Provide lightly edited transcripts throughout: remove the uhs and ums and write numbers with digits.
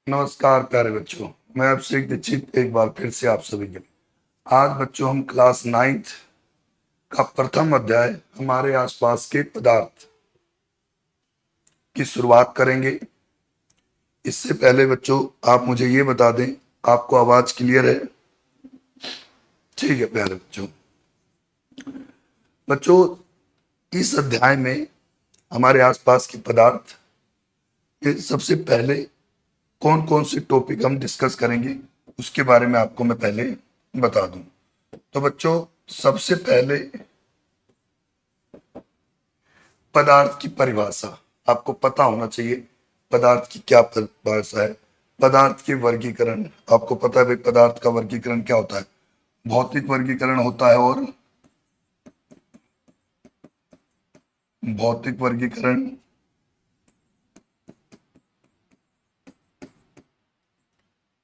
नमस्कार प्यारे बच्चों, मैं अभिषेक दीक्षित एक बार फिर से आप सभी के लिए। आज बच्चों हम क्लास 9th का प्रथम अध्याय हमारे आसपास के पदार्थ की शुरुआत करेंगे। इससे पहले बच्चों आप मुझे ये बता दें, आपको आवाज क्लियर है? ठीक है प्यारे बच्चों। बच्चों इस अध्याय में हमारे आसपास के पदार्थ के सबसे पहले कौन कौन से टॉपिक हम डिस्कस करेंगे उसके बारे में आपको मैं पहले बता दूं। तो बच्चों सबसे पहले पदार्थ की परिभाषा आपको पता होना चाहिए। पदार्थ की क्या परिभाषा है? पदार्थ के वर्गीकरण आपको पता है भाई, पदार्थ का वर्गीकरण क्या होता है? भौतिक वर्गीकरण होता है और भौतिक वर्गीकरण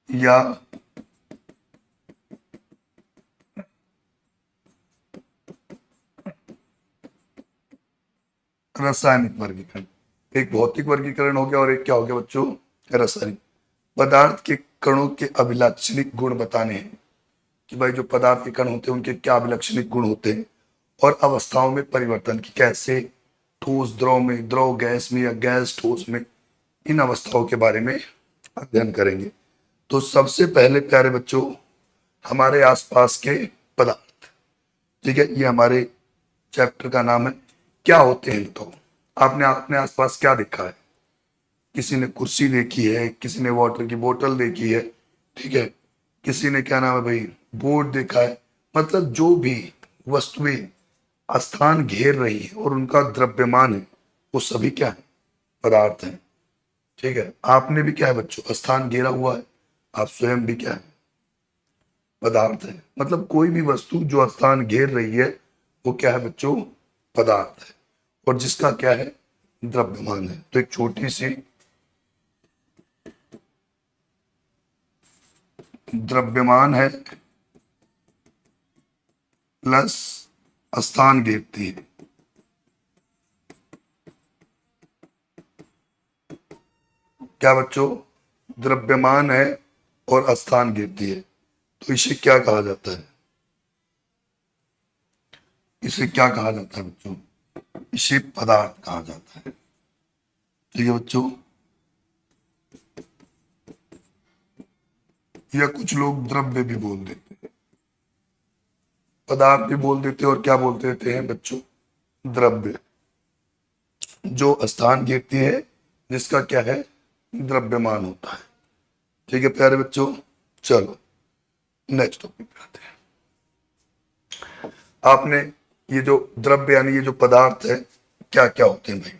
या रासायनिक वर्गीकरण। एक भौतिक वर्गीकरण हो गया और एक क्या हो गया बच्चों? रासायनिक। पदार्थ के कणों के अभिलाक्षणिक गुण बताने हैं कि भाई जो पदार्थ के कण होते हैं उनके क्या अभिलाक्षणिक गुण होते हैं, और अवस्थाओं में परिवर्तन की कैसे ठोस द्रव में, द्रव गैस में या गैस ठोस में, इन अवस्थाओं के बारे में अध्ययन करेंगे। तो सबसे पहले प्यारे बच्चों हमारे आसपास के पदार्थ, ठीक है, ये हमारे चैप्टर का नाम है। क्या होते हैं तो आपने अपने आसपास क्या देखा है? किसी ने कुर्सी देखी है, किसी ने वाटर की बोतल देखी है, ठीक है, किसी ने क्या नाम है भाई बोर्ड देखा है। मतलब जो भी वस्तुएं स्थान घेर रही है और उनका द्रव्यमान है वो सभी क्या है? पदार्थ हैं। ठीक है, आपने भी क्या है बच्चों? स्थान घेरा हुआ है। आप स्वयं भी क्या है? पदार्थ है। मतलब कोई भी वस्तु जो स्थान घेर रही है वो क्या है बच्चों? पदार्थ है, और जिसका क्या है? द्रव्यमान है। तो एक छोटी सी द्रव्यमान है प्लस स्थान घेरती है। क्या बच्चों? द्रव्यमान है और स्थान घेरती है, तो इसे क्या कहा जाता है? इसे क्या कहा जाता है बच्चों? इसे पदार्थ कहा जाता है। ठीक है बच्चों, या कुछ लोग द्रव्य भी बोल देते हैं, पदार्थ भी बोल देते हैं, और क्या बोलते रहते हैं बच्चों? द्रव्य। जो स्थान घेरती है, जिसका क्या है? द्रव्यमान होता है। ठीक है प्यारे बच्चों, चलो नेक्स्ट टॉपिक पे आते हैं। आपने ये जो द्रव्य यानी ये जो पदार्थ है क्या क्या होते हैं भाई?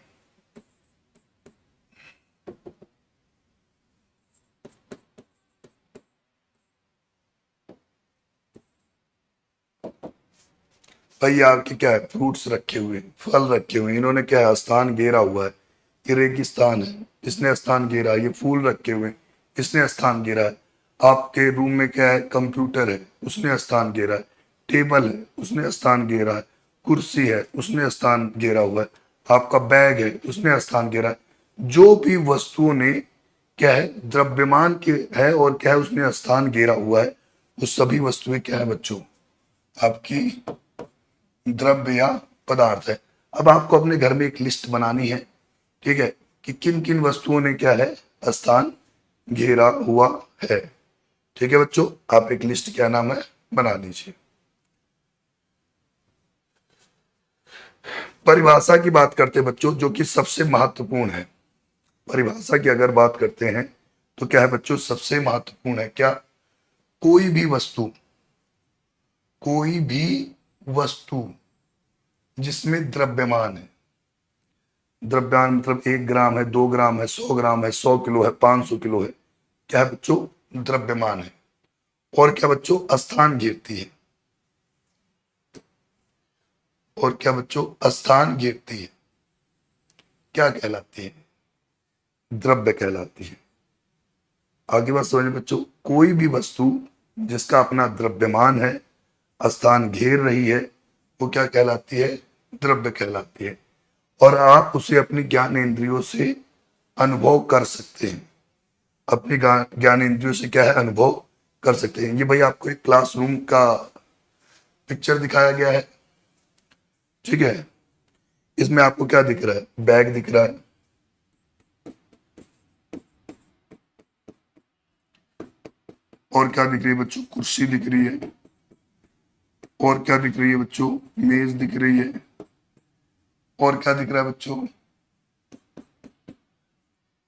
भाई आपके क्या है? फ्रूट्स रखे हुए हैं, फल रखे हुए हैं, इन्होंने क्या है? स्थान घेरा हुआ है। ये रेगिस्तान है, इसने स्थान घेरा है। ये फूल रखे हुए हैं, इसने स्थान घेरा है। आपके रूम में क्या है? कंप्यूटर है, उसने स्थान घेरा है। टेबल है, उसने स्थान घेरा है। कुर्सी है, उसने स्थान घेरा हुआ है। आपका बैग है, उसने स्थान घेरा है। जो भी वस्तुओं ने क्या है? द्रव्यमान के है और क्या है? उसने स्थान घेरा हुआ है। वो सभी वस्तुएं क्या है बच्चों? आपकी द्रव्य या पदार्थ है। अब आपको अपने घर में एक लिस्ट बनानी है, ठीक है, कि किन किन वस्तुओं ने क्या है? स्थान घेरा हुआ है। ठीक है बच्चों, आप एक लिस्ट क्या नाम है? बना लीजिए। परिभाषा की बात करते हैं बच्चों, जो कि सबसे महत्वपूर्ण है। परिभाषा की अगर बात करते हैं तो क्या है बच्चों? सबसे महत्वपूर्ण है क्या? कोई भी वस्तु, कोई भी वस्तु जिसमें द्रव्यमान है। द्रव्यमान मतलब 1 ग्राम है, 2 ग्राम है, 100 ग्राम है, 100 किलो है, 500 किलो है। क्या है बच्चों? द्रव्यमान है। और क्या बच्चों? स्थान घेरती है। और क्या बच्चों? स्थान घेरती है। क्या कहलाती है? द्रव्य कहलाती है। आगे बात समझ बच्चों, कोई भी वस्तु जिसका अपना द्रव्यमान है, स्थान घेर रही है, वो क्या कहलाती है? द्रव्य कहलाती है। और आप उसे अपनी ज्ञान इंद्रियों से अनुभव कर सकते हैं। अपने ज्ञान इंद्रियों से क्या है, अनुभव कर सकते हैं। ये भाई आपको एक क्लासरूम का पिक्चर दिखाया गया है, ठीक है। इसमें आपको क्या दिख रहा है, बैग दिख रहा है, और क्या दिख रही है बच्चों, कुर्सी दिख रही है, और क्या दिख रही है बच्चों, मेज दिख रही है, और क्या दिख रहा है बच्चों,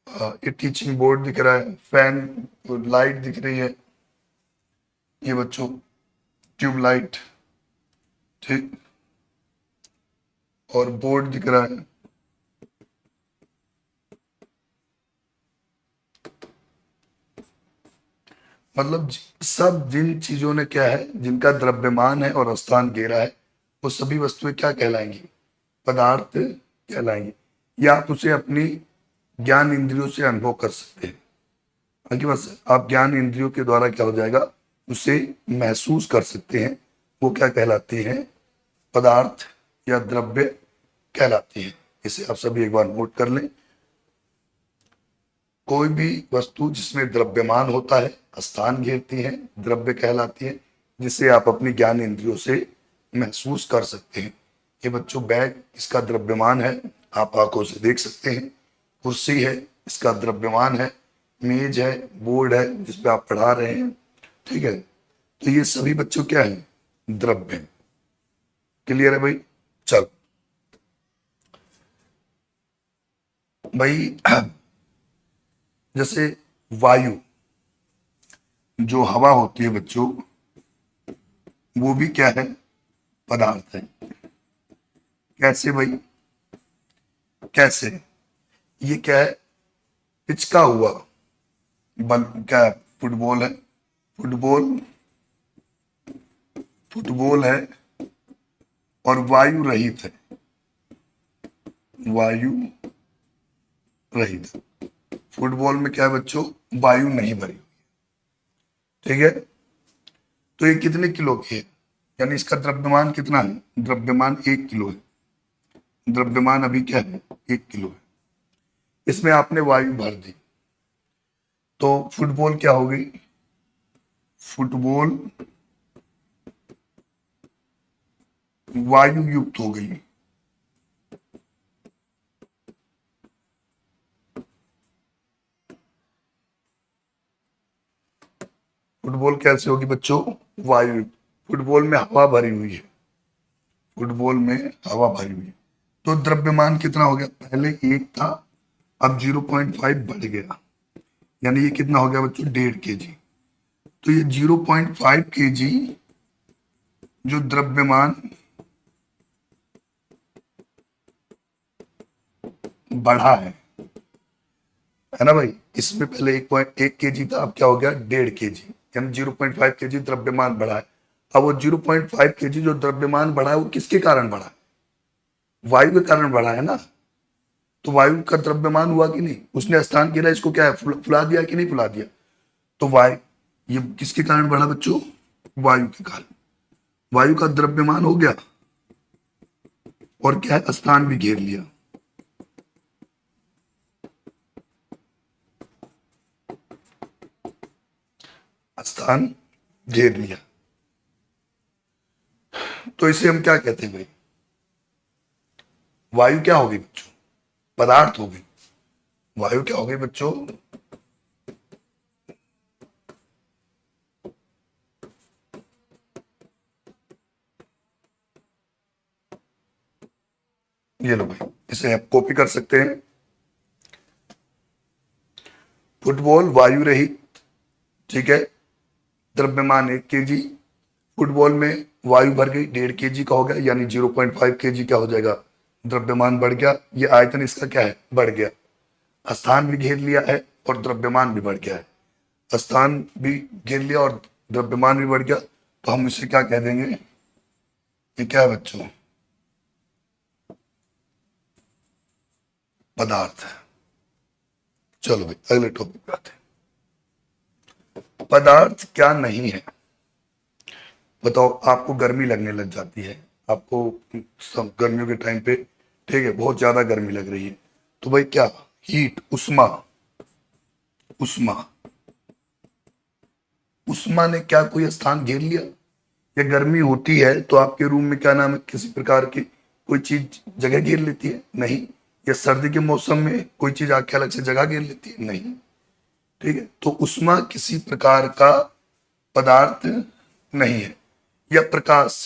ये टीचिंग बोर्ड दिख रहा है, फैन, लाइट दिख रही है, ये बच्चों ट्यूबलाइट, ठीक, और बोर्ड दिख रहा है। मतलब सब जिन चीजों ने क्या है, जिनका द्रव्यमान है और स्थान घेरा है, वो सभी वस्तुएं क्या कहलाएंगी, पदार्थ कहलाएंगी। या आप उसे अपनी ज्ञान इंद्रियों से अनुभव कर सकते हैं। आगे बस आप ज्ञान इंद्रियों के द्वारा क्या हो जाएगा, उसे महसूस कर सकते हैं। वो क्या कहलाते हैं, पदार्थ या द्रव्य कहलाते हैं। इसे आप सभी एक बार नोट कर लें। कोई भी वस्तु जिसमें द्रव्यमान होता है, स्थान घेरती है, द्रव्य कहलाती है, जिसे आप अपनी ज्ञान इंद्रियों से महसूस कर सकते हैं। ये बच्चों बैग, इसका द्रव्यमान है, आप आंखों से देख सकते हैं। कुर्सी है, इसका द्रव्यमान है। मेज है, बोर्ड है जिसपे आप पढ़ा रहे हैं, ठीक है। तो ये सभी बच्चों क्या है, द्रव्य है। क्लियर है भाई। चल भाई, जैसे वायु, जो हवा होती है बच्चों, वो भी क्या है, पदार्थ है। कैसे भाई, कैसे, ये क्या है, पिचका हुआ बल, क्या है? फुटबॉल है, फुटबॉल, फुटबॉल है और वायु रहित है, वायु रहित। फुटबॉल में क्या है बच्चों, वायु नहीं भरी, ठीक है। तो ये कितने किलो की है, यानी इसका द्रव्यमान कितना है, द्रव्यमान 1 किलो है। द्रव्यमान अभी क्या है, 1 किलो है। इसमें आपने वायु भर दी, तो फुटबॉल क्या हो गई, फुटबॉल वायु युक्त हो गई। फुटबॉल कैसे होगी बच्चों, वायु। फुटबॉल में हवा भरी हुई है, फुटबॉल में हवा भरी हुई है। तो द्रव्यमान कितना हो गया, पहले 1 था, अब 0.5 बढ़ गया, यानी ये कितना हो गया बच्चों, 1.5 kg। तो ये 0.5 kg जो द्रव्यमान बढ़ा है ना भाई। इसमें पहले 1.1 kg था, अब क्या हो गया, 1.5 kg, यानी 0.5 kg द्रव्यमान बढ़ा है। अब वो 0.5 kg जो द्रव्यमान बढ़ा है, वो किसके कारण बढ़ा है, वायु के कारण बढ़ा है ना। तो वायु का द्रव्यमान हुआ कि नहीं, उसने स्थान घेरा, इसको क्या है, फुला दिया कि नहीं फुला दिया। तो वायु, ये किसके कारण बढ़ा बच्चों, वायु के कारण। वायु का द्रव्यमान हो गया और क्या है, स्थान भी घेर लिया। स्थान घेर लिया, तो इसे हम क्या कहते हैं भाई, वायु क्या हो गई बच्चों, पदार्थ हो गई। वायु क्या हो गई बच्चों, ये लो भाई, इसे आप कॉपी कर सकते हैं। फुटबॉल वायु रहित, ठीक है, द्रव्यमान 1 kg। फुटबॉल में वायु भर गई, 1.5 kg का हो गया, यानी 0.5 kg क्या हो जाएगा, द्रव्यमान बढ़ गया। ये आयतन इसका क्या है, बढ़ गया। स्थान भी घेर लिया है और द्रव्यमान भी बढ़ गया है। स्थान भी घेर लिया और द्रव्यमान भी बढ़ गया, तो हम इसे क्या कह देंगे, ये क्या है बच्चों, पदार्थ है। चलो भाई अगले टॉपिक पे आते हैं। पदार्थ क्या नहीं है, बताओ। आपको गर्मी लगने लग जाती है, आपको सब गर्मियों के टाइम पे, ठीक है, बहुत ज्यादा गर्मी लग रही है, तो भाई क्या, हीट, उष्मा, उष्मा, उष्मा ने क्या कोई स्थान घेर लिया? या गर्मी होती है तो आपके रूम में क्या नाम है, किसी प्रकार की कोई चीज जगह घेर लेती है? नहीं। या सर्दी के मौसम में कोई चीज आके अलग से जगह घेर लेती है? नहीं। ठीक है, तो उष्मा किसी प्रकार का पदार्थ नहीं है। या प्रकाश,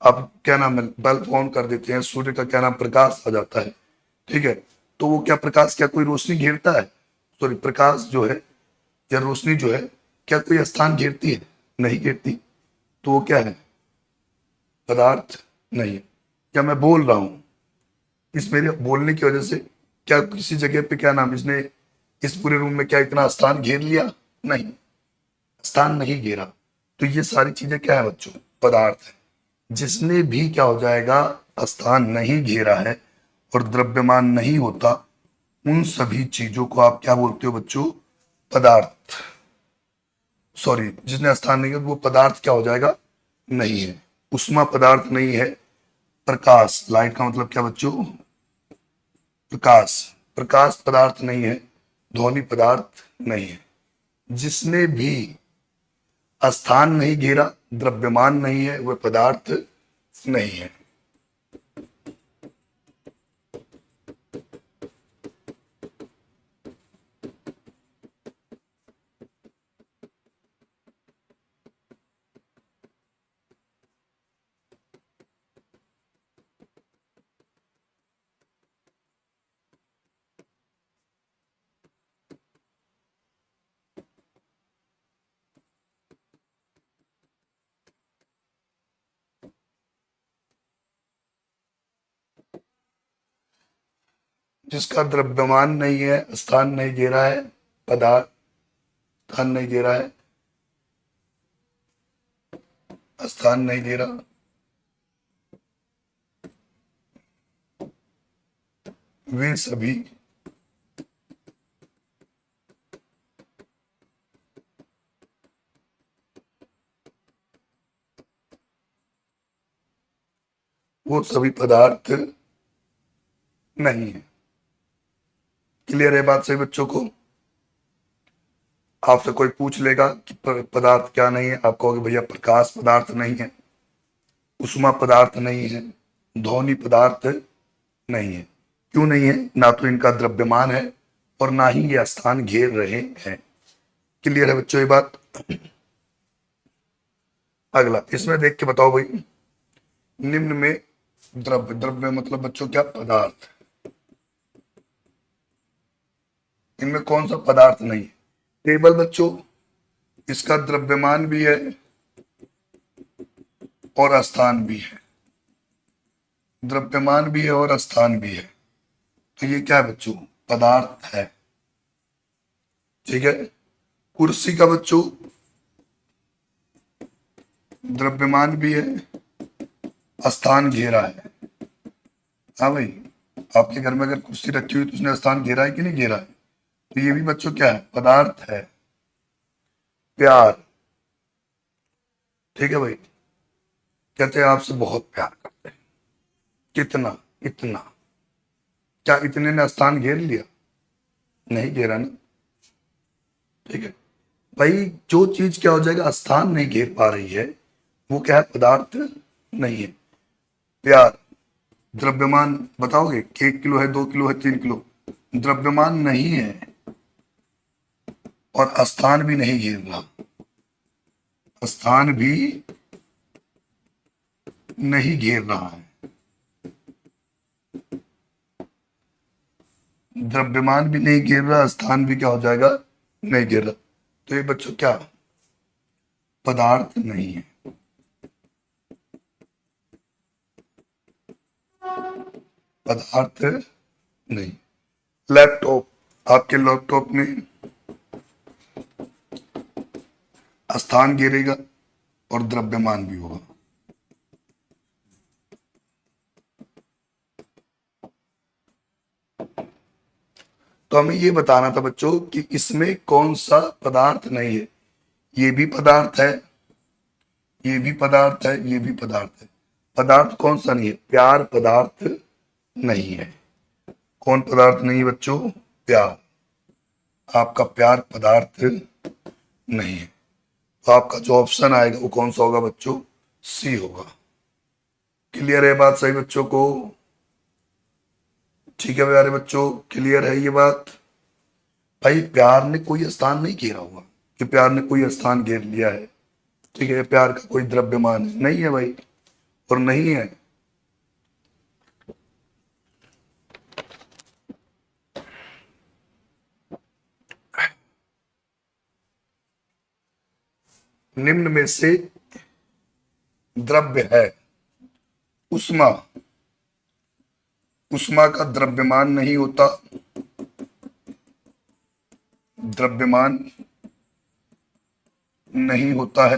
आप क्या नाम है बल्ब ऑन कर देते हैं, सूर्य का क्या नाम प्रकाश आ जाता है, ठीक है, तो वो क्या प्रकाश, क्या कोई रोशनी घेरता है? सॉरी, प्रकाश जो है या रोशनी जो है, क्या कोई स्थान घेरती है? नहीं घेरती। तो वो क्या है? पदार्थ नहीं है। क्या मैं बोल रहा हूं, इस मेरे बोलने की वजह से क्या किसी जगह पे क्या नाम इसने इस पूरे रूम में क्या इतना स्थान घेर लिया? नहीं, स्थान नहीं घेरा। तो ये सारी चीजें क्या है बच्चों? पदार्थ है। जिसने भी क्या हो जाएगा, स्थान नहीं घेरा है और द्रव्यमान नहीं होता, उन सभी चीजों को आप क्या बोलते हो बच्चों? पदार्थ। सॉरी, जिसने स्थान नहीं है वो पदार्थ क्या हो जाएगा? नहीं है। उष्मा पदार्थ नहीं है। प्रकाश, लाइट का मतलब क्या बच्चों? प्रकाश। प्रकाश पदार्थ नहीं है। ध्वनि पदार्थ नहीं है। जिसने भी स्थान नहीं घेरा, द्रव्यमान नहीं है, वह पदार्थ नहीं है। जिसका द्रव्यमान नहीं है, स्थान नहीं घेरा है, पदार्थ स्थान नहीं घेरा है, स्थान नहीं घेरा, वे सभी वो सभी पदार्थ नहीं है। क्लियर है बात? सही बच्चों को? आपसे कोई पूछ लेगा कि पदार्थ क्या नहीं है, आप कहोगे भैया प्रकाश पदार्थ नहीं है, उष्मा पदार्थ नहीं है, ध्वनि पदार्थ नहीं है। क्यों नहीं है? ना तो इनका द्रव्यमान है और ना ही ये स्थान घेर रहे हैं। क्लियर है बच्चों ये बात? अगला, इसमें देख के बताओ भाई, निम्न में द्रव्य, द्रव्य मतलब बच्चों क्या? पदार्थ। इनमें कौन सा पदार्थ नहीं है? टेबल बच्चों, इसका द्रव्यमान भी है और स्थान भी है। द्रव्यमान भी है और स्थान भी है, तो ये क्या है बच्चों? पदार्थ है। ठीक है। कुर्सी का बच्चों द्रव्यमान भी है, स्थान घेरा है। हाँ भाई, आपके घर में अगर कुर्सी रखी हुई तो उसने स्थान घेरा है कि नहीं घेरा है? तो ये भी बच्चों क्या है? पदार्थ है। प्यार, ठीक है भाई, कहते हैं आपसे बहुत प्यार करते हैं। कितना? इतना। क्या इतने ने स्थान घेर लिया? नहीं घेरा ना। ठीक है भाई, जो चीज क्या हो जाएगा, स्थान नहीं घेर पा रही है, वो क्या है? पदार्थ नहीं है। प्यार, द्रव्यमान बताओगे कि 1 किलो है, 2 किलो है, 3 किलो? द्रव्यमान नहीं है और स्थान भी नहीं घेर रहा, स्थान भी नहीं घेर रहा है। द्रव्यमान भी नहीं घेर रहा, स्थान भी क्या हो जाएगा? नहीं घेर रहा। तो ये बच्चों क्या? पदार्थ नहीं है। पदार्थ नहीं। लैपटॉप, आपके लैपटॉप में स्थान घेरेगा और द्रव्यमान भी होगा। तो हमें ये बताना था बच्चों कि इसमें कौन सा पदार्थ नहीं है। ये भी पदार्थ है, ये भी पदार्थ है, ये भी पदार्थ है। पदार्थ कौन सा नहीं है? प्यार पदार्थ नहीं है। कौन पदार्थ नहीं है बच्चों? प्यार। आपका प्यार पदार्थ नहीं है। तो आपका जो ऑप्शन आएगा वो कौन सा होगा बच्चों? सी होगा। क्लियर है बात सही बच्चों को? ठीक है प्यारे बच्चों, क्लियर है ये बात? भाई प्यार ने कोई स्थान नहीं घेरा हुआ कि प्यार ने कोई स्थान घेर लिया है। ठीक है, प्यार का कोई द्रव्यमान नहीं है भाई, और नहीं है। निम्न में से द्रव्य है उष्मा। उष्मा का द्रव्यमान नहीं होता, द्रव्यमान नहीं होता है,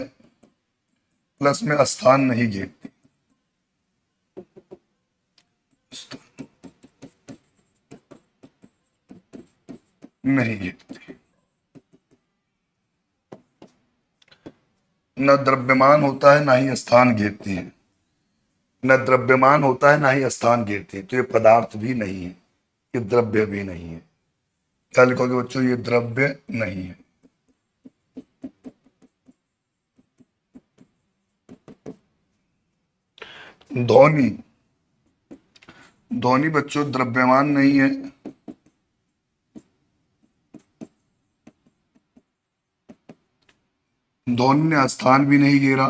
प्लस में स्थान नहीं घेरती। नहीं घेरती। न द्रव्यमान होता है ना ही स्थान घेरती है। न द्रव्यमान होता है ना ही स्थान घेरती है, तो ये पदार्थ भी नहीं है, ये द्रव्य भी नहीं है। क्या लिखोगे बच्चों? ये द्रव्य नहीं है। ध्वनि, ध्वनि बच्चों द्रव्यमान नहीं है, ध्वनि ने स्थान भी नहीं घेरा,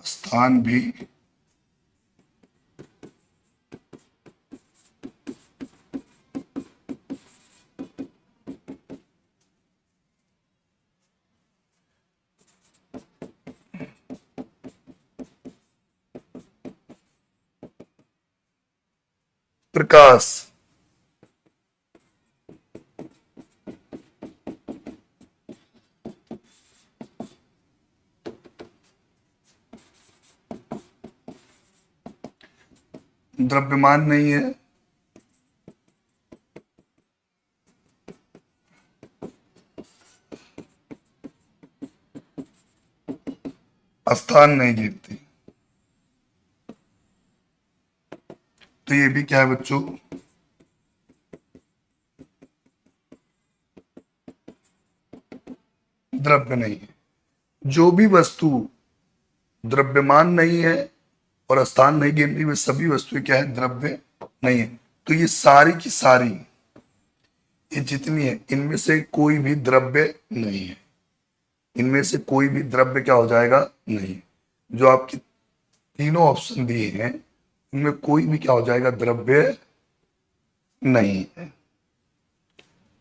स्थान भी प्रकाश, द्रव्यमान नहीं है, स्थान नहीं घेरती। तो ये भी क्या है बच्चों? द्रव्य नहीं है। जो भी वस्तु द्रव्यमान नहीं है और स्थान नहीं घेरती, वे सभी वस्तुएं क्या है? द्रव्य नहीं है। तो ये सारी की सारी, ये जितनी है, इनमें से कोई भी द्रव्य नहीं है। इनमें से कोई भी द्रव्य क्या हो जाएगा? नहीं। जो आपके तीनों ऑप्शन दिए हैं इनमें कोई भी क्या हो जाएगा? द्रव्य नहीं है।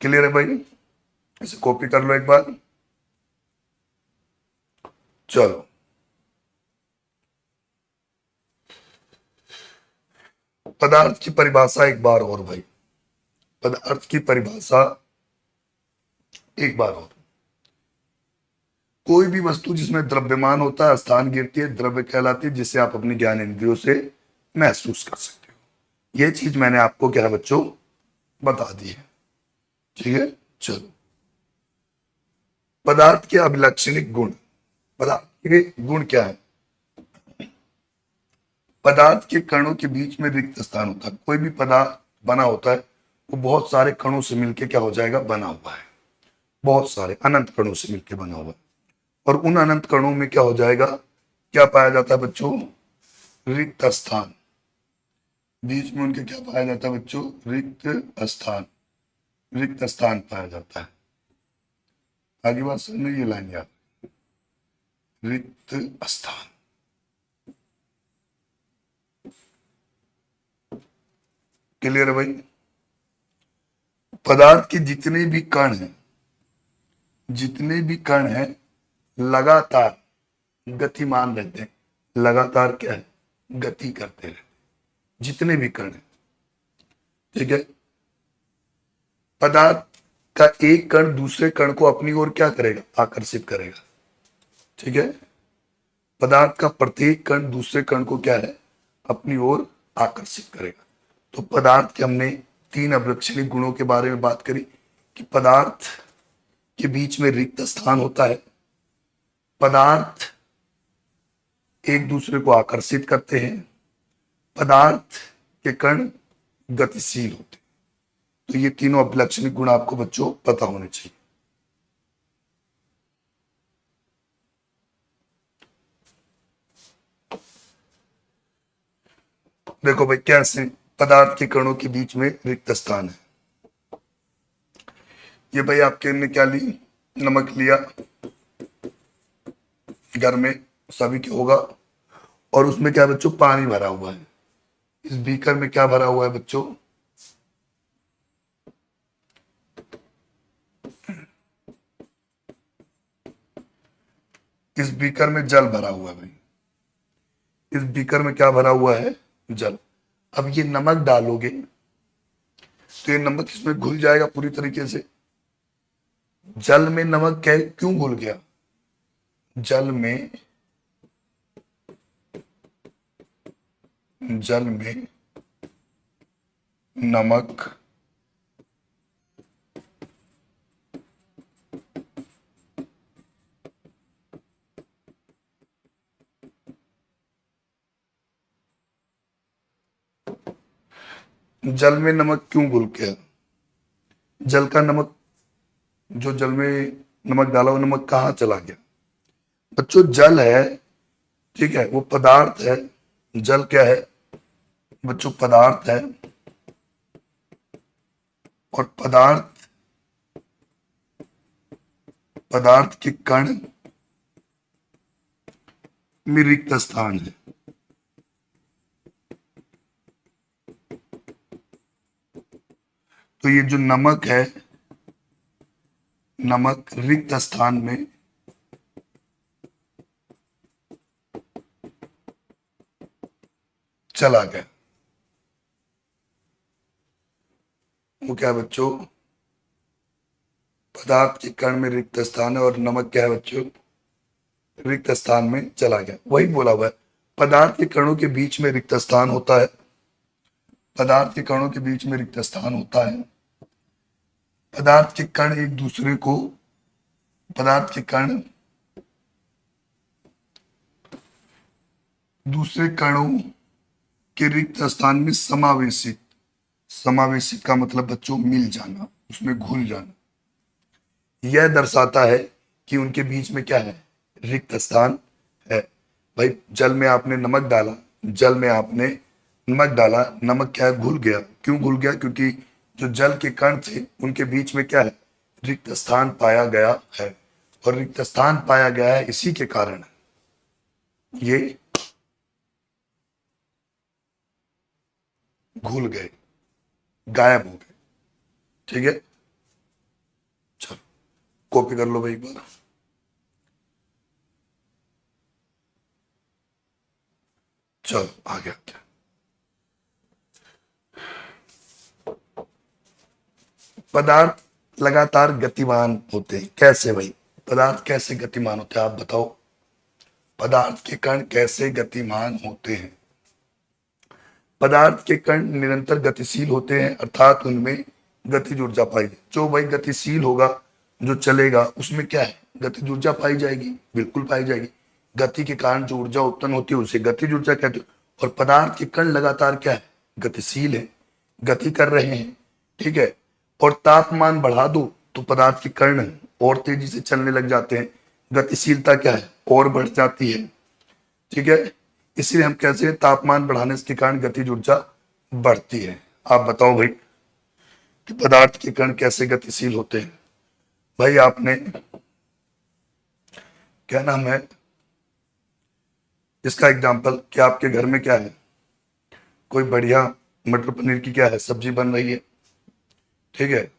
क्लियर है भाई? इसे कॉपी कर लो एक बार। चलो, पदार्थ की परिभाषा एक बार और भाई, पदार्थ की परिभाषा एक बार और। कोई भी वस्तु जिसमें द्रव्यमान होता है, स्थान घेरती है, द्रव्य कहलाती है, जिसे आप अपनी ज्ञान इंद्रियों से महसूस कर सकते हो। यह चीज मैंने आपको क्या है बच्चों? बता दी है। ठीक है, चलो। पदार्थ के अभिलक्षणिक गुण। पदार्थ के गुण क्या है? पदार्थ के कणों के बीच में रिक्त स्थान होता है। कोई भी पदार्थ बना होता है वो बहुत सारे कणों से मिलकर क्या हो जाएगा? बना हुआ है। बहुत सारे अनंत कणों से मिलकर बना हुआ है। और उन अनंत कणों में क्या हो जाएगा? क्या पाया जाता है बच्चों? रिक्त स्थान। बीच में उनके क्या पाया जाता है बच्चों? रिक्त स्थान। रिक्त स्थान पाया जाता है। आगे बात समझ में, ये लाइन याद, रिक्त स्थान। क्लियर है भाई? पदार्थ के जितने भी कण हैं, जितने भी कण हैं, लगातार गतिमान रहते हैं। लगातार क्या है? गति करते रहते हैं, जितने भी कण हैं। ठीक है, पदार्थ का एक कण दूसरे कण को अपनी ओर क्या करेगा? आकर्षित करेगा। ठीक है, पदार्थ का प्रत्येक कण दूसरे कण को क्या है? अपनी ओर आकर्षित करेगा। तो पदार्थ के हमने तीन अभिलक्षणिक गुणों के बारे में बात करी कि पदार्थ के बीच में रिक्त स्थान होता है, पदार्थ एक दूसरे को आकर्षित करते हैं, पदार्थ के कण गतिशील होते हैं। तो ये तीनों अभिलक्षणिक गुण आपको बच्चों पता होने चाहिए। देखो भाई कैसे पदार्थ के कणों के बीच में रिक्त स्थान है। ये भाई आपके ने क्या ली, नमक लिया, घर में सभी के होगा, और उसमें क्या बच्चों पानी भरा हुआ है। इस बीकर में क्या भरा हुआ है बच्चों, इस बीकर में जल भरा हुआ है भाई, इस बीकर में क्या भरा हुआ है, जल। अब ये नमक डालोगे तो ये नमक इसमें घुल जाएगा पूरी तरीके से। जल में नमक क्या क्यों घुल गया, जल में नमक जल में नमक क्यों घुल गया, जल का नमक, जो जल में नमक डाला वो नमक कहाँ चला गया बच्चों, जल है, ठीक है, वो पदार्थ है। जल क्या है बच्चों, पदार्थ है, और पदार्थ के कण में रिक्त स्थान है। तो ये जो नमक है, नमक रिक्त स्थान में चला गया। वो क्या है बच्चों, पदार्थ के कण में रिक्त स्थान है, और नमक क्या है बच्चों, रिक्त स्थान में चला गया। वही बोला हुआ है, पदार्थ के कणों के बीच में रिक्त स्थान होता है, पदार्थ के कणों के बीच में रिक्त स्थान होता है। पदार्थ के कण एक दूसरे को, पदार्थ के कण दूसरे कणों के रिक्त स्थान में समावेशित, समावेशित का मतलब बच्चों मिल जाना, उसमें घुल जाना। यह दर्शाता है कि उनके बीच में क्या है, रिक्त स्थान है। भाई जल में आपने नमक डाला, जल में आपने नमक डाला, नमक क्या है, घुल गया। क्यों घुल गया, क्योंकि जो जल के कण थे उनके बीच में क्या है, रिक्त स्थान पाया गया है, और रिक्त स्थान पाया गया है इसी के कारण ये घुल गए, गायब हो गए। ठीक है, चलो कॉपी कर लो भाई एक बार। चलो आगे आते हैं। पदार्थ लगातार गतिमान होते हैं, कैसे भाई, पदार्थ कैसे गतिमान होते हैं आप बताओ, पदार्थ के कण कैसे गतिमान होते हैं। पदार्थ के कण निरंतर गतिशील होते हैं, अर्थात उनमें गतिज ऊर्जा पाई जाए। जो भाई गतिशील होगा, जो चलेगा, उसमें क्या है, गतिज ऊर्जा पाई जाएगी, बिल्कुल पाई जाएगी। गति के कारण जो ऊर्जा उत्पन्न होती है उसे गतिज ऊर्जा कहते हैं। और पदार्थ के कण लगातार क्या है, गतिशील है, गति कर रहे हैं, ठीक है। और तापमान बढ़ा दो तो पदार्थ के कण और तेजी से चलने लग जाते हैं, गतिशीलता क्या है, और बढ़ जाती है, ठीक है। इसलिए हम कहते हैं तापमान बढ़ाने के कारण गतिज ऊर्जा बढ़ती है। आप बताओ भाई कि पदार्थ के कण कैसे गतिशील होते हैं। भाई आपने क्या नाम है इसका एग्जाम्पल, कि आपके घर में क्या है, कोई बढ़िया मटर पनीर की क्या है सब्जी बन रही है, ठीक है,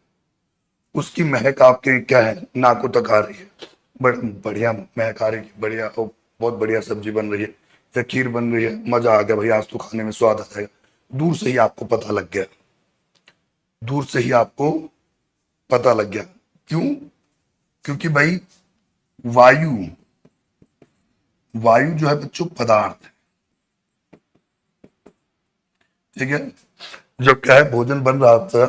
उसकी महक आपके क्या है, नाकों तक आ रही है, बढ़िया महक आ रही है, बढ़िया, बहुत बढ़िया सब्जी बन रही है, या खीर बन रही है, मजा आ गया भाई, आज तो खाने में स्वाद आ जाएगा। दूर से ही आपको पता लग गया, दूर से ही आपको पता लग गया। क्यों, क्योंकि भाई वायु, वायु जो है बच्चों पदार्थ है, ठीक है। जब क्या है भोजन बन रहा था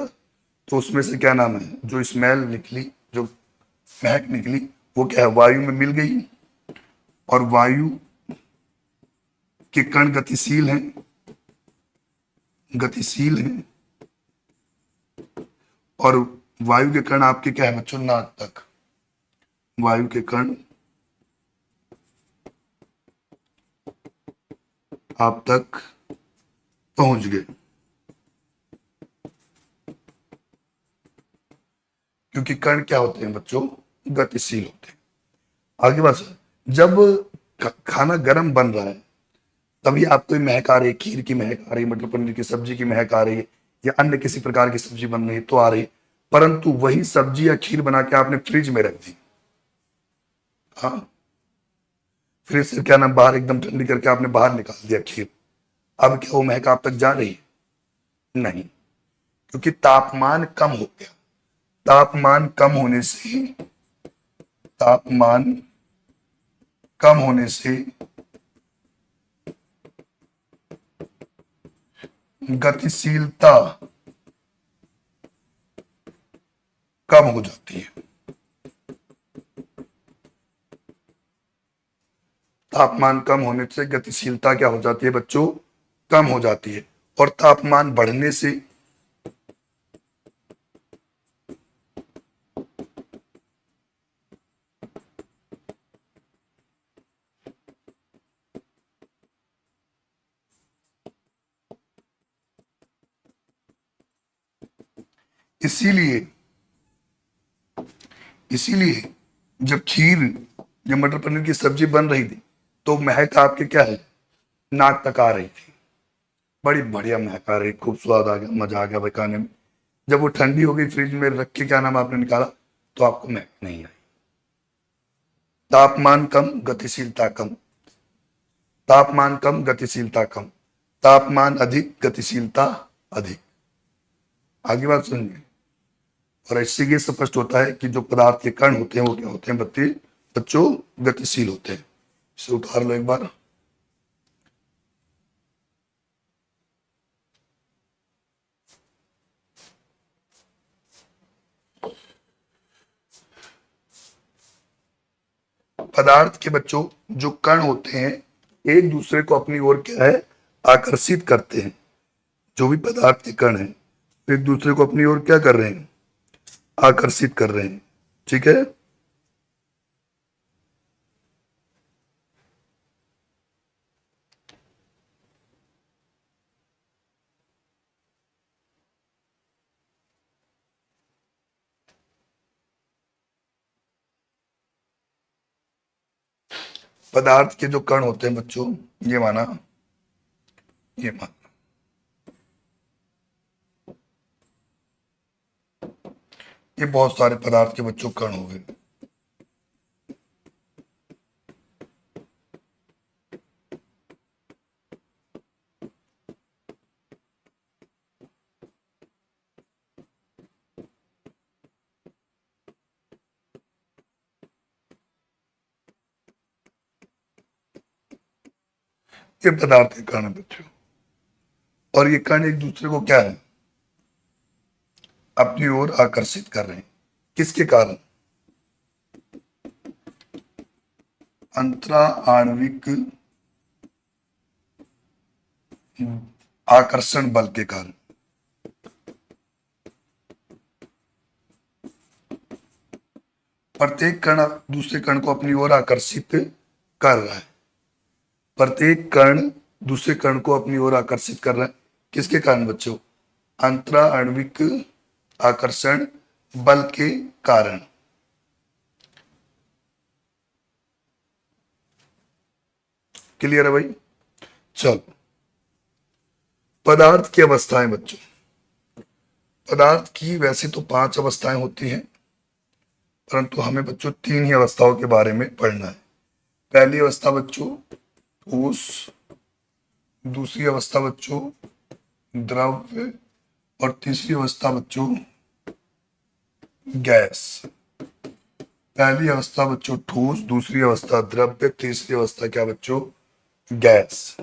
तो उसमें से क्या नाम है, जो स्मेल निकली, जो महक निकली, वो क्या है, वायु में मिल गई। और वायु के कण गतिशील हैं, गतिशील हैं, और वायु के कण आपके क्या है बच्चों, नाक तक। वायु के कण आप तक पहुंच गए, क्योंकि कण क्या होते हैं बच्चों, गतिशील होते हैं। आगे बस, जब खाना गर्म बन रहा है तभी आपको महक आ रही है, खीर की महक आ रही है, मटर पनीर की सब्जी की महक आ रही है, या अन्य किसी प्रकार की सब्जी बन रही है तो आ रही है। परंतु वही सब्जी या खीर बना के आपने फ्रिज में रख दी, हाँ, फ्रिज से क्या नाम बाहर एकदम ठंडी करके आपने बाहर निकाल दिया खीर, अब क्या वो महक आप तक जा रही है? नहीं, क्योंकि तापमान कम हो गया। तापमान कम होने से, तापमान कम होने से गतिशीलता कम हो जाती है। तापमान कम होने से गतिशीलता क्या हो जाती है बच्चों, कम हो जाती है। और तापमान बढ़ने से, इसीलिए इसीलिए जब खीर या मटर पनीर की सब्जी बन रही थी तो महक आपके क्या है, नाक तक आ रही थी, बड़ी बढ़िया महक आ रही, खूब स्वाद आ गया, मजा आ गया भाई खाने में। जब वो ठंडी हो गई, फ्रिज में रख के क्या नाम आपने निकाला, तो आपको महक नहीं आई। तापमान कम, गतिशीलता कम। तापमान कम, गतिशीलता कम। तापमान अधिक, गतिशीलता अधिक। आगे बात सुनिए। और इससे ये स्पष्ट होता है कि जो पदार्थ के कण होते हैं वो क्या होते हैं बच्चों, गतिशील होते हैं। इसे उतार लो एक बार। पदार्थ के बच्चों जो कण होते हैं एक दूसरे को अपनी ओर क्या है, आकर्षित करते हैं। जो भी पदार्थ के कण हैं एक दूसरे को अपनी ओर क्या कर रहे हैं, आकर्षित कर रहे हैं, ठीक है। पदार्थ के जो कण होते हैं बच्चों, ये माना, ये माना, ये बहुत सारे पदार्थ के बच्चों कण हो गए। ये पदार्थ के कण है बच्चों, और ये कण एक दूसरे को क्या है, अपनी ओर आकर्षित कर रहे हैं। किसके कारण, अंतरा आणविक आकर्षण बल के कारण। प्रत्येक कण दूसरे कण को अपनी ओर आकर्षित कर रहा है। प्रत्येक कण दूसरे कण को अपनी ओर आकर्षित कर रहा है, किसके कारण बच्चों, अंतरा आणविक आकर्षण बल के कारण। क्लियर है भाई? चलो, पदार्थ की अवस्थाएं बच्चों। पदार्थ की वैसे तो 5 अवस्थाएं होती हैं, परंतु हमें बच्चों 3 ही अवस्थाओं के बारे में पढ़ना है। पहली अवस्था बच्चों ठोस, दूसरी अवस्था बच्चों द्रव्य, और तीसरी अवस्था बच्चों गैस। पहली अवस्था बच्चों ठोस, दूसरी अवस्था द्रव्य, तीसरी अवस्था क्या बच्चों, गैस।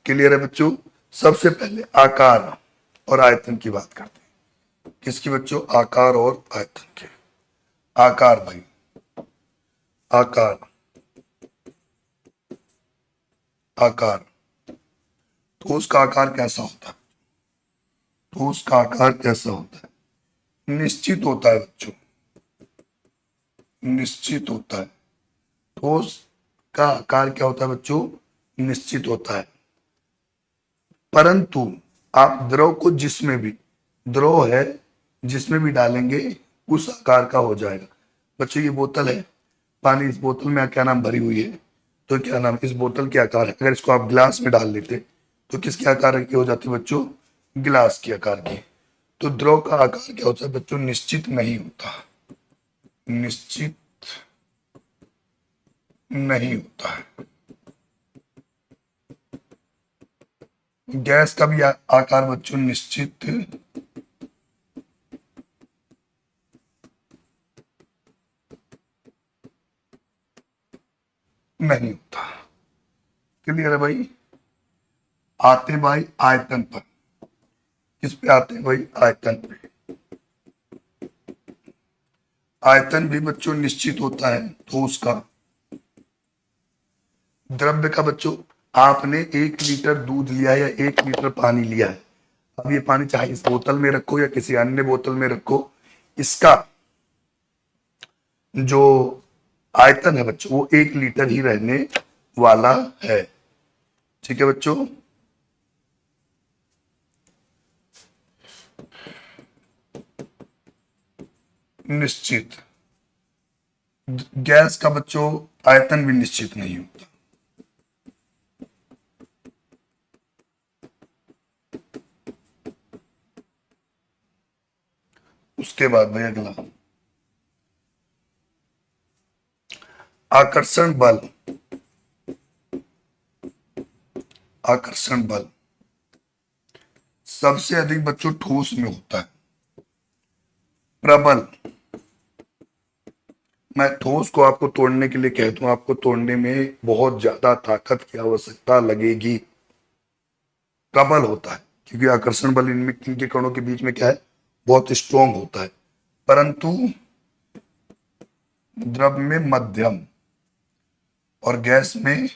क्लियर है बच्चों? सबसे पहले आकार और आयतन की बात करते हैं। किसकी बच्चों, आकार और आयतन के। आकार भाई, आकार, आकार। ठोस का आकार कैसा होता है, ठोस का आकार कैसा होता है, निश्चित होता है बच्चों, निश्चित होता है। ठोस का आकार क्या होता है बच्चों, निश्चित होता है। परंतु आप द्रव को जिसमें भी, द्रव है जिसमें भी डालेंगे उस आकार का हो जाएगा। बच्चों ये बोतल है, पानी इस बोतल में क्या नाम भरी हुई है, तो क्या नाम इस बोतल के आकार है। अगर इसको आप गिलास में डाल लेते तो किसके आकार की हो जाती बच्चों, गिलास के आकार की। तो द्रव का आकार क्या होता है बच्चों, निश्चित नहीं होता, निश्चित नहीं होता है। गैस का भी आकार बच्चों निश्चित नहीं होता। क्लियर है भाई। आते भाई आयतन पर, किस पे आते हैं भाई, आयतन पे। आयतन भी बच्चों निश्चित होता है तो उसका। द्रव्य का बच्चों, आपने 1 लीटर दूध लिया है या 1 लीटर पानी लिया है, अब ये पानी चाहे इस बोतल में रखो या किसी अन्य बोतल में रखो, इसका जो आयतन है बच्चों वो 1 लीटर ही रहने वाला है। ठीक है बच्चों। निश्चित, गैस का बच्चों आयतन भी निश्चित नहीं होता। उसके बाद भाई अगला, आकर्षण बल। आकर्षण बल सबसे अधिक बच्चों ठोस में होता है। प्रबल, मैं ठोस को आपको तोड़ने के लिए कहता हूं, आपको तोड़ने में बहुत ज्यादा ताकत की आवश्यकता लगेगी। प्रबल होता है क्योंकि आकर्षण बल इनमें, इनके कणों के बीच में क्या है, बहुत स्ट्रॉन्ग होता है। परंतु द्रव में मध्यम और गैस में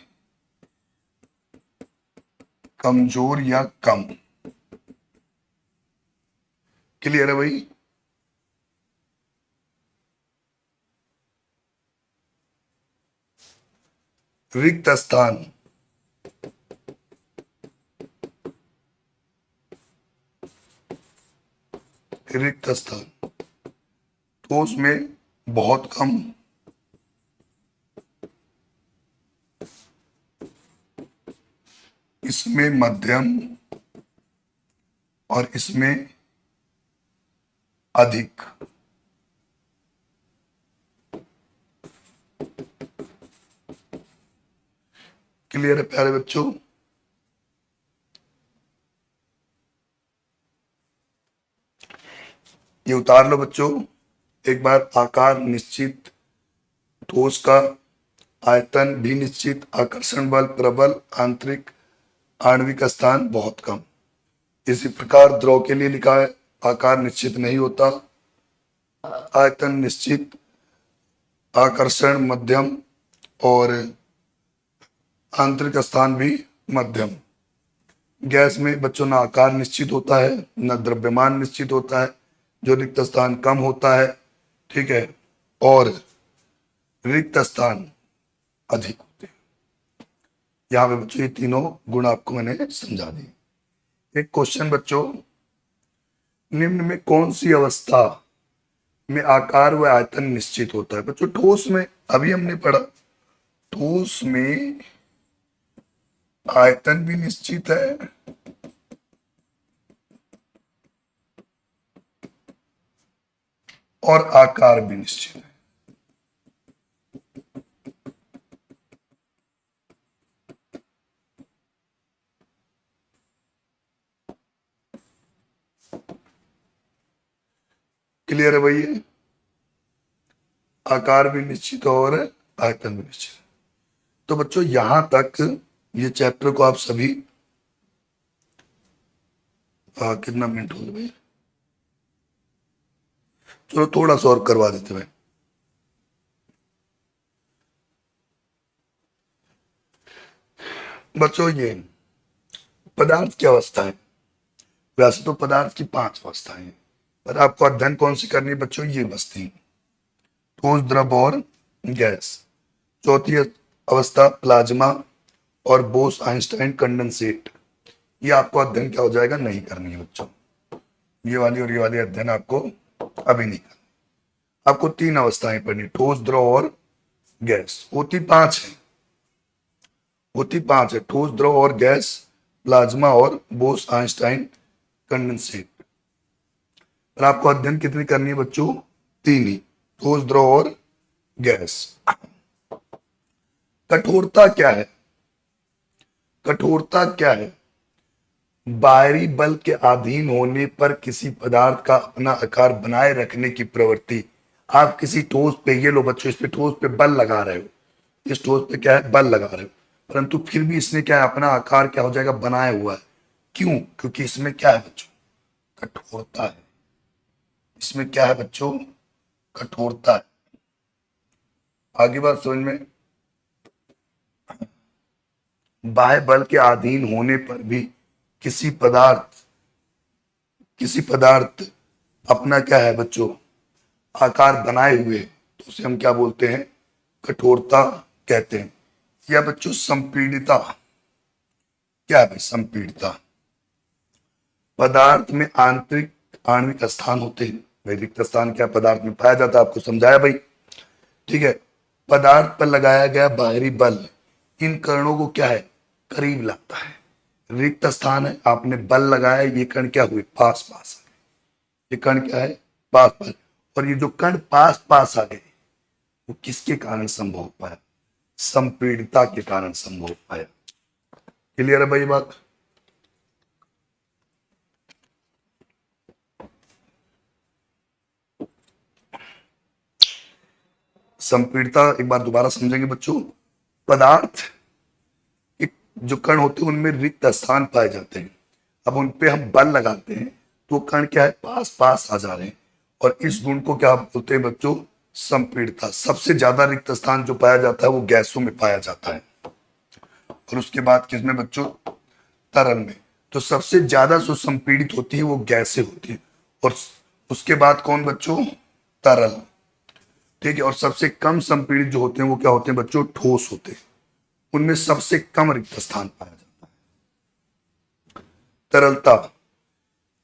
कमजोर या कम। क्लियर है भाई। रिक्त स्थान, रिक्त स्थान ठोस में बहुत कम, इसमें मध्यम और इसमें अधिक। क्लियर है प्यारे बच्चों। ये उतार लो बच्चों एक बार। आकार निश्चित, ठोस का आयतन भी निश्चित, आकर्षण बल प्रबल, आंतरिक आणविक स्थान बहुत कम। इसी प्रकार द्रव के लिए लिखा है, आकार निश्चित नहीं होता, आयतन निश्चित, आकर्षण मध्यम और आंतरिक स्थान भी मध्यम। गैस में बच्चों ना आकार निश्चित होता है न द्रव्यमान निश्चित होता है, जो रिक्त स्थान कम होता है, ठीक है, और रिक्त स्थान अधिक होते हैं। यहां पे बच्चों ये तीनों गुण आपको मैंने समझा दिए। एक क्वेश्चन बच्चों, निम्न में कौन सी अवस्था में आकार व आयतन निश्चित होता है। बच्चों ठोस में अभी हमने पढ़ा, ठोस में आयतन भी निश्चित है और आकार भी निश्चित है। क्लियर है भैया। आकार भी निश्चित और आयतन भी निश्चित। तो बच्चों यहां तक ये चैप्टर को आप सभी कितना मिनट हो गए भाई, चलो थोड़ा सा और करवा देते भाई। बच्चों ये पदार्थ की अवस्था है, वैसे तो पदार्थ की 5 अवस्थाएं हैं, पर आपको अध्ययन कौन सी करनी है बच्चों, ये बस्ती, ठोस, द्रव और गैस। चौथी अवस्था प्लाज्मा और बोस आइंस्टाइन कंडेंसेट, ये आपको अध्ययन क्या हो जाएगा, नहीं करनी है बच्चों। ये वाली और ये वाली अध्ययन आपको अभी नहीं करनी। आपको तीन अवस्थाएं पढ़नी, ठोस, द्रव और गैस। होती पांच है, ठोस, द्रव और गैस, प्लाज्मा और बोस आइंस्टाइन कंडेंसेट। और आपको अध्ययन कितनी करनी है बच्चों, तीन ही, ठोस, द्रव और गैस। कठोरता क्या है, कठोरता क्या है, बाहरी बल के अधीन होने पर किसी पदार्थ का अपना आकार बनाए रखने की प्रवृत्ति। आप किसी ठोस पे, ये लो बच्चों, इस पे ठोस पे बल लगा रहे हो, इस ठोस पे क्या है, बल लगा रहे हो, परंतु फिर भी इसने क्या है, अपना आकार क्या हो जाएगा, बनाया हुआ है। क्यों, क्योंकि इसमें क्या है बच्चों, कठोरता है। इसमें क्या है बच्चों, कठोरता है। आगे बात समझ में, बाह्य बल के अधीन होने पर भी किसी पदार्थ अपना क्या है बच्चों, आकार बनाए हुए, तो उसे हम क्या बोलते हैं, कठोरता कहते हैं। या बच्चों संपीड़िता, क्या है भाई, संपीड़िता, पदार्थ में आंतरिक आणविक स्थान होते हैं। भाई रिक्त स्थान क्या पदार्थ में पाया जाता है, आपको समझाया भाई, ठीक है। पदार्थ पर लगाया गया बाहरी बल इन कणों को क्या है, करीब लाता है। रिक्त स्थान है, आपने बल लगाया, ये कण क्या हुए, पास पास आ गए। ये कण क्या है, पास पास। और ये जो कण पास पास आ गए, वो किसके कारण संभव हो पाया, संपीड़िता के कारण संभव हो पाया। क्लियर है भाई बात। संपीड़िता एक बार दोबारा समझेंगे बच्चों। पदार्थ एक जो कण होते हैं उनमें रिक्त स्थान पाए जाते हैं, अब उन पे हम बल लगाते हैं तो कण क्या है, पास पास आ जा रहे हैं। और इस गुण को क्या बोलते हैं बच्चों, संपीड़िता। सबसे ज्यादा रिक्त स्थान जो पाया जाता है वो गैसों में पाया जाता है, और उसके बाद किसमें बच्चों, तरल में। तो सबसे ज्यादा जो संपीड़ित होती है वो गैसें होती है, और उसके बाद कौन बच्चों, तरल, ठीक है। और सबसे कम संपीड़ित जो होते हैं वो क्या होते हैं बच्चों, ठोस होते हैं, उनमें सबसे कम रिक्त स्थान पाया जाता है। तरलता,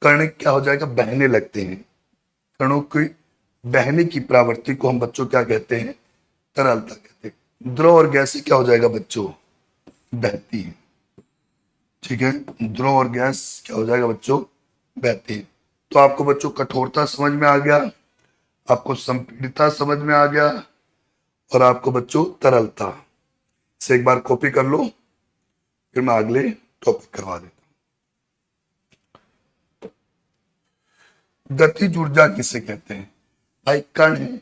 कण क्या हो जाएगा, बहने लगते हैं, कणों की बहने की प्रवृत्ति को हम बच्चों क्या कहते हैं, तरलता कहते हैं। द्रव और गैस क्या हो जाएगा बच्चों, बहती है, ठीक है। द्रव और गैस क्या हो जाएगा बच्चों, बहती है। तो आपको बच्चों कठोरता समझ में आ गया, आपको संपीड़ितता समझ में आ गया, और आपको बच्चों तरलता से एक बार कॉपी कर लो, फिर मैं अगले टॉपिक करवा देता हूं। गतिज ऊर्जा किसे कहते हैं, भाई कण है,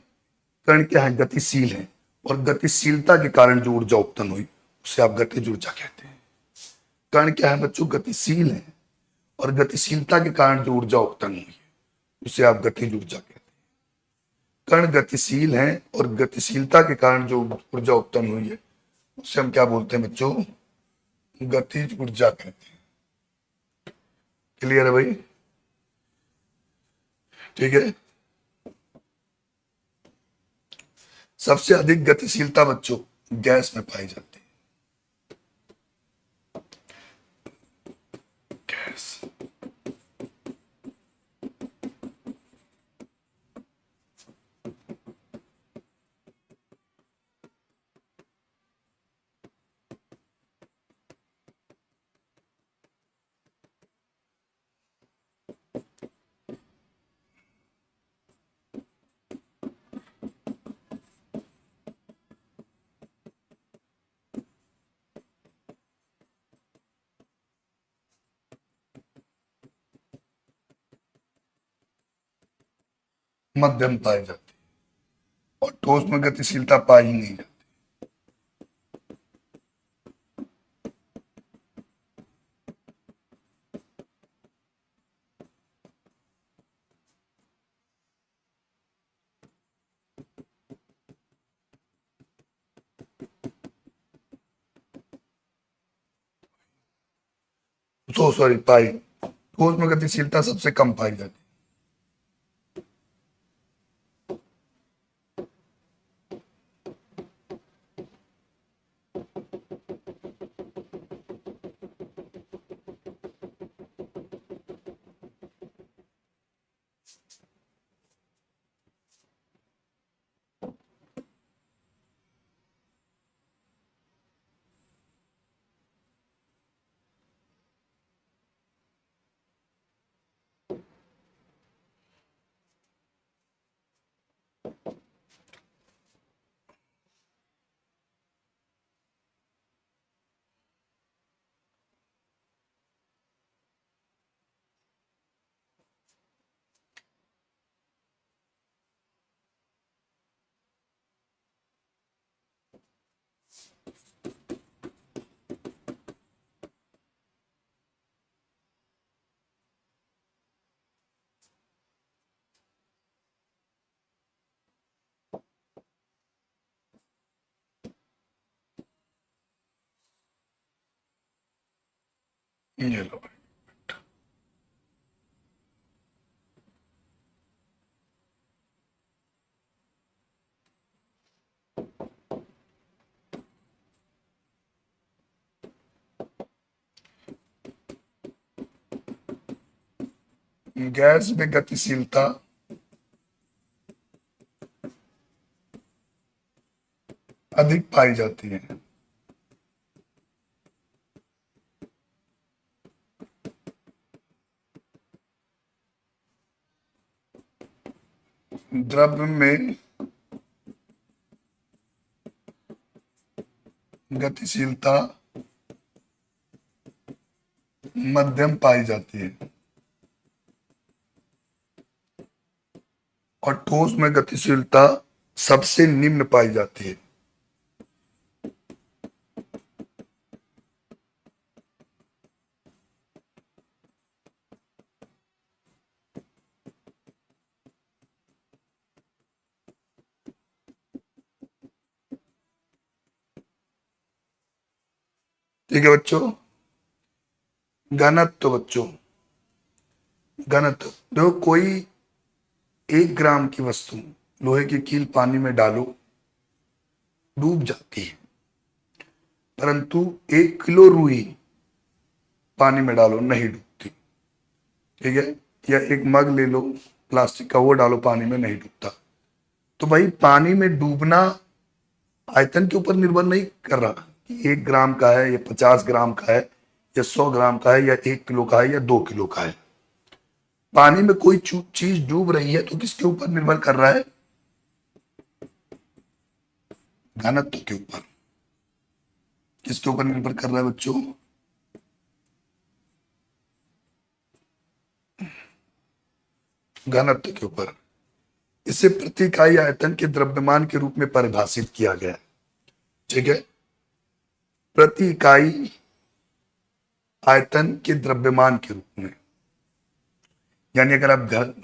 कण क्या है, गतिशील है, और गतिशीलता के कारण जो ऊर्जा उत्पन्न हुई उसे आप गतिज ऊर्जा कहते हैं। कण क्या है बच्चों, गतिशील है, और गतिशीलता के कारण जो ऊर्जा उत्पन्न हुई है उसे आप गतिज ऊर्जा कहते हैं। कण गतिशील है और गतिशीलता के कारण जो ऊर्जा उत्पन्न हुई है उसे हम क्या बोलते हैं बच्चों, गतिज ऊर्जा कहते हैं। क्लियर है भाई, ठीक है। सबसे अधिक गतिशीलता बच्चों गैस में पाई जाती है, गैस। मध्यम पाई जाती है, और ठोस में गतिशीलता पाई ही नहीं जाती। तो सॉरी, पाई, ठोस में गतिशीलता सबसे कम पाई जाती ये लो भाई। गैस में गतिशीलता अधिक पाई जाती है। द्रव्य में गतिशीलता मध्यम पाई जाती है और ठोस में गतिशीलता सबसे निम्न पाई जाती है। ठीक है बच्चों। घनत्व बच्चों, घनत्व देखो, कोई 1 ग्राम की वस्तु लोहे की कील पानी में डालो डूब जाती है, परंतु 1 किलो रुई पानी में डालो नहीं डूबती। ठीक है। या एक मग ले लो प्लास्टिक का, वो डालो पानी में नहीं डूबता। तो भाई पानी में डूबना आयतन के ऊपर निर्भर नहीं कर रहा कि 1 ग्राम का है या 50 ग्राम का है या 100 ग्राम का है या 1 किलो का है या 2 किलो का है। पानी में कोई चीज डूब रही है तो किसके ऊपर निर्भर कर रहा है? घनत्व के ऊपर। किसके ऊपर निर्भर कर रहा है बच्चों? घनत्व के ऊपर। इसे प्रति इकाई आयतन के द्रव्यमान के रूप में परिभाषित किया गया है। ठीक है। प्रति इकाई आयतन के द्रव्यमान के रूप में, यानी अगर आप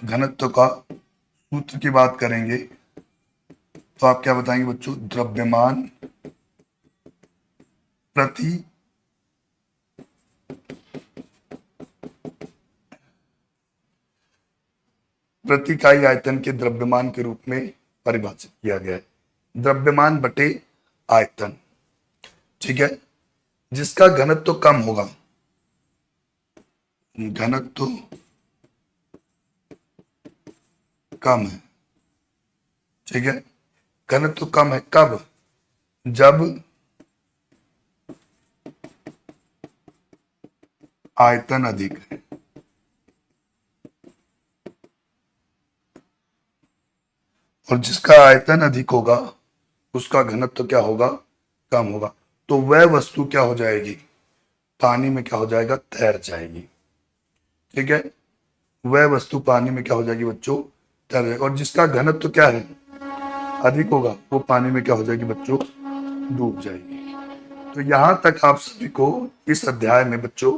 घनत्व का सूत्र की बात करेंगे तो आप क्या बताएंगे बच्चों? द्रव्यमान प्रति इकाई आयतन के द्रव्यमान के रूप में परिभाषित किया गया है। द्रव्यमान बटे आयतन। ठीक है। जिसका घनत्व कम होगा, घनत्व कम है। ठीक है। घनत्व कम है कब? जब आयतन अधिक है। और जिसका आयतन अधिक होगा उसका घनत्व क्या होगा? कम होगा। तो वह वस्तु क्या हो जाएगी? पानी में क्या हो जाएगा? तैर जाएगी। ठीक है। वह वस्तु पानी में क्या हो जाएगी बच्चों? तैर जाएगी। और जिसका घनत्व क्या है? अधिक होगा, वो पानी में क्या हो जाएगी बच्चों? डूब जाएगी। तो यहां तक आप सभी को इस अध्याय में बच्चों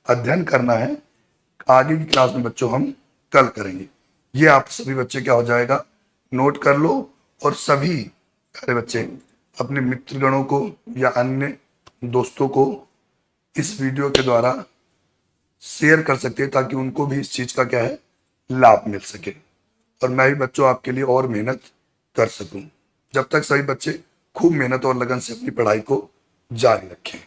अध्ययन करना है। आगे की क्लास में बच्चों हम कल करेंगे। ये आप सभी बच्चे क्या हो जाएगा? नोट कर लो। और सभी सारे बच्चे अपने मित्रगणों को या अन्य दोस्तों को इस वीडियो के द्वारा शेयर कर सकते हैं ताकि उनको भी इस चीज का क्या है? लाभ मिल सके। और मैं भी बच्चों आपके लिए और मेहनत कर सकूं। जब तक सभी बच्चे खूब मेहनत और लगन से अपनी पढ़ाई को जारी रखें।